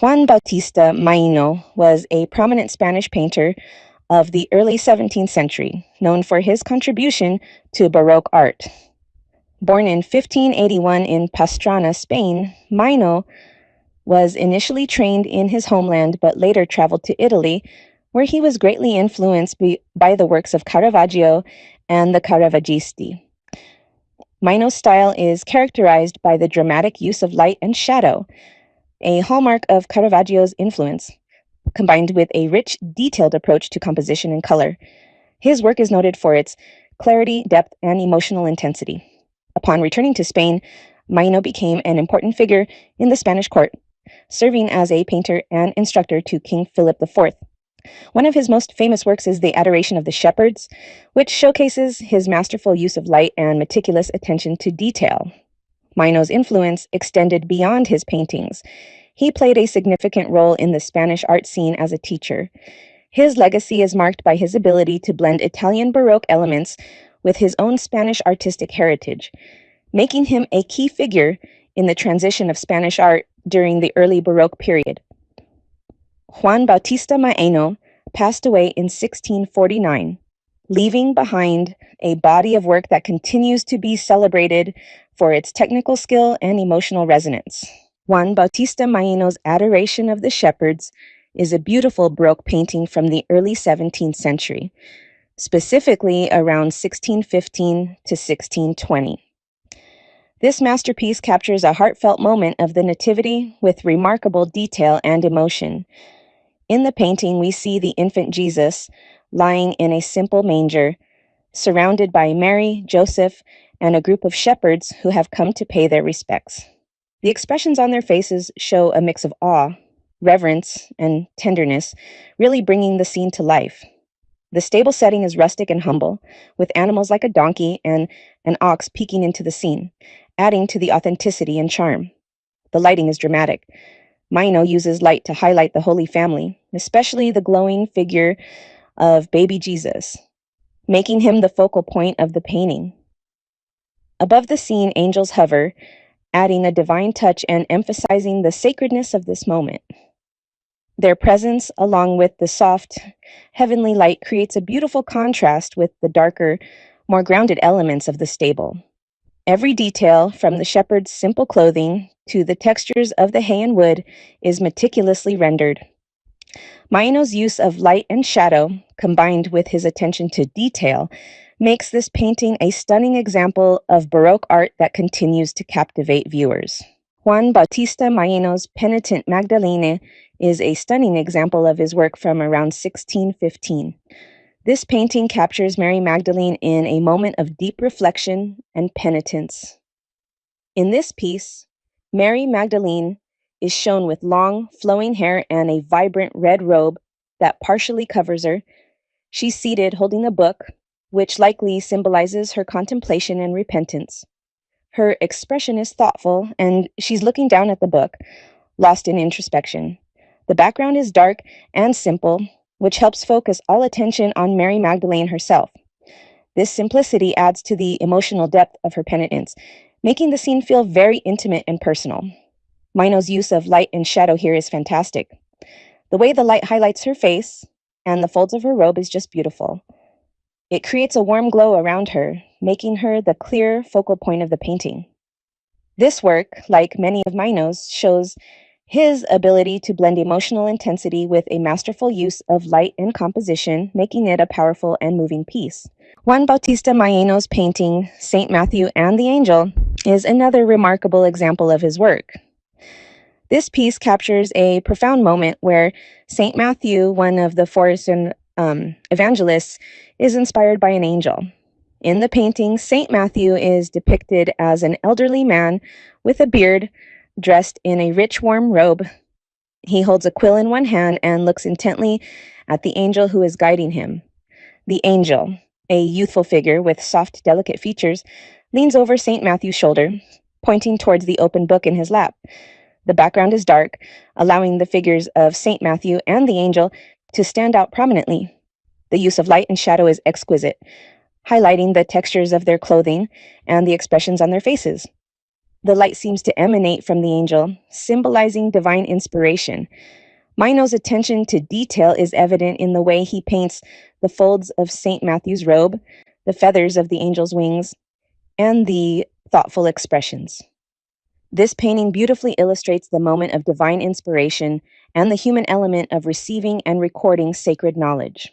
Juan Bautista Maíno was a prominent Spanish painter of the early 17th century, known for his contribution to Baroque art. Born in 1581 in Pastrana, Spain, Maíno was initially trained in his homeland but later traveled to Italy, where he was greatly influenced by the works of Caravaggio and the Caravaggisti. Maíno's style is characterized by the dramatic use of light and shadow, a hallmark of Caravaggio's influence, combined with a rich, detailed approach to composition and color. His work is noted for its clarity, depth, and emotional intensity. Upon returning to Spain, Maíno became an important figure in the Spanish court, serving as a painter and instructor to King Philip IV. One of his most famous works is the Adoration of the Shepherds, which showcases his masterful use of light and meticulous attention to detail. Maíno's influence extended beyond his paintings. He played a significant role in the Spanish art scene as a teacher. His legacy is marked by his ability to blend Italian Baroque elements with his own Spanish artistic heritage, making him a key figure in the transition of Spanish art during the early Baroque period. Juan Bautista Maíno passed away in 1649, leaving behind a body of work that continues to be celebrated for its technical skill and emotional resonance. Juan Bautista Maíno's Adoration of the Shepherds is a beautiful Baroque painting from the early 17th century, specifically around 1615 to 1620. This masterpiece captures a heartfelt moment of the Nativity with remarkable detail and emotion. In the painting, we see the infant Jesus lying in a simple manger, surrounded by Mary, Joseph, and a group of shepherds who have come to pay their respects. The expressions on their faces show a mix of awe, reverence, and tenderness, really bringing the scene to life. The stable setting is rustic and humble, with animals like a donkey and an ox peeking into the scene, adding to the authenticity and charm. The lighting is dramatic. Maíno uses light to highlight the Holy Family, especially the glowing figure of baby Jesus, making him the focal point of the painting. Above the scene, angels hover, adding a divine touch and emphasizing the sacredness of this moment. Their presence, along with the soft, heavenly light, creates a beautiful contrast with the darker, more grounded elements of the stable. Every detail, from the shepherd's simple clothing to the textures of the hay and wood, is meticulously rendered. Maíno's use of light and shadow, combined with his attention to detail, makes this painting a stunning example of Baroque art that continues to captivate viewers. Juan Bautista Maíno's Penitent Magdalena is a stunning example of his work from around 1615. This painting captures Mary Magdalene in a moment of deep reflection and penitence. In this piece, Mary Magdalene is shown with long, flowing hair and a vibrant red robe that partially covers her. She's seated holding a book, which likely symbolizes her contemplation and repentance. Her expression is thoughtful, and she's looking down at the book, lost in introspection. The background is dark and simple, which helps focus all attention on Mary Magdalene herself. This simplicity adds to the emotional depth of her penitence, making the scene feel very intimate and personal. Maíno's use of light and shadow here is fantastic. The way the light highlights her face and the folds of her robe is just beautiful. It creates a warm glow around her, making her the clear focal point of the painting. This work, like many of Maíno's, shows his ability to blend emotional intensity with a masterful use of light and composition, making it a powerful and moving piece. Juan Bautista Maíno's painting, Saint Matthew and the Angel, is another remarkable example of his work. This piece captures a profound moment where Saint Matthew, one of the four evangelists, is inspired by an angel. In the painting, Saint Matthew is depicted as an elderly man with a beard, dressed in a rich, warm robe. He holds a quill in one hand and looks intently at the angel who is guiding him. The angel, a youthful figure with soft, delicate features, leans over Saint Matthew's shoulder, pointing towards the open book in his lap. The background is dark, allowing the figures of Saint Matthew and the angel to stand out prominently. The use of light and shadow is exquisite, highlighting the textures of their clothing and the expressions on their faces. The light seems to emanate from the angel, symbolizing divine inspiration. Maino's attention to detail is evident in the way he paints the folds of St. Matthew's robe, the feathers of the angel's wings, and the thoughtful expressions. This painting beautifully illustrates the moment of divine inspiration and the human element of receiving and recording sacred knowledge.